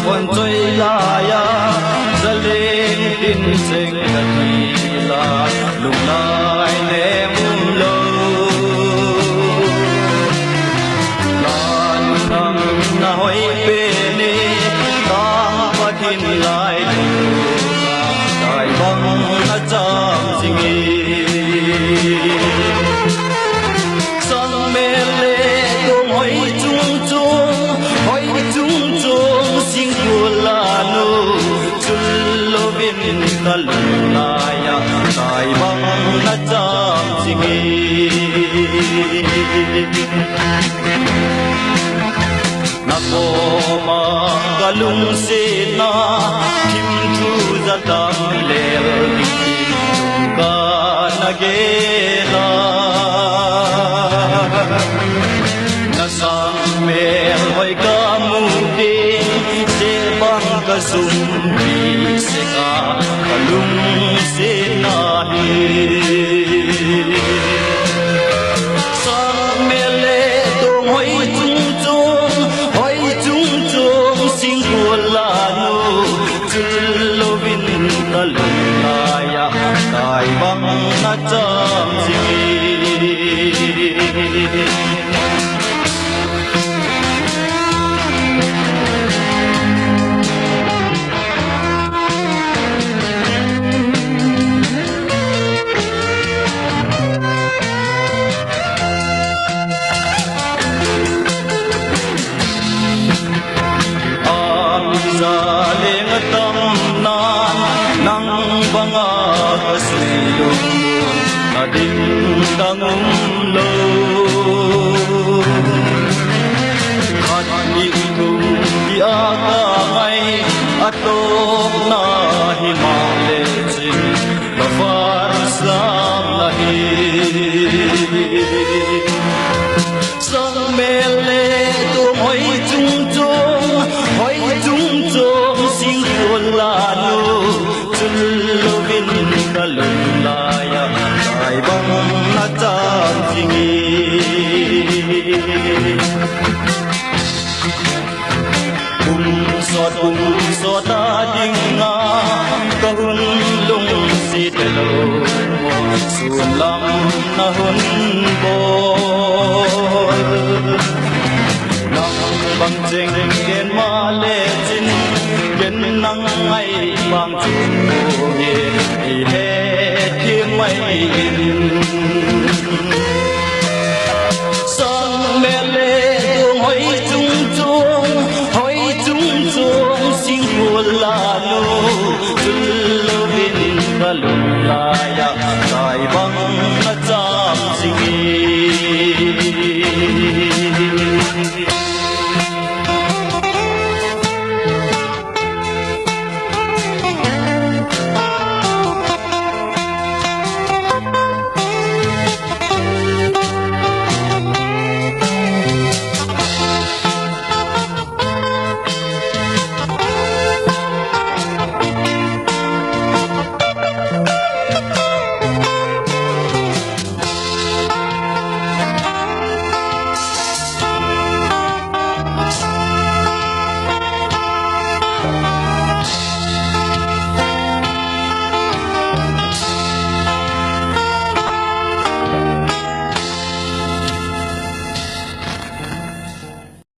con chơi la ya ra lên tin sinh là thì là lúc này ném lâu lan năm na hỏi bên đi ta bắt tin lại đại băng na chạm gì sang mê lệ tung hỏi chung chung sing kula no chullo bin kalaya tai bang na cham singi na ko ma galung se na kim thu za dam le ka na ge na na sang me hoi ka mu de ka sumbi se ka kalung se nahi sang mele dong hoi chung chung sing kula no chullo bin kalung ya kai bang na cham singi banga kasilong ading dangum lo khaning dia ngai atok na himale chin bafar sam nahi sang mele tu hoi chung sing kula no chullo bin kalulaya kai bang na cham singi so ta ding nga kahun lung si telo sun lam na hun bo nang bang jeng gen ma le chin gen nang ai bang chung ye he thiêm mai sang mê lê hoi chung chung sing kula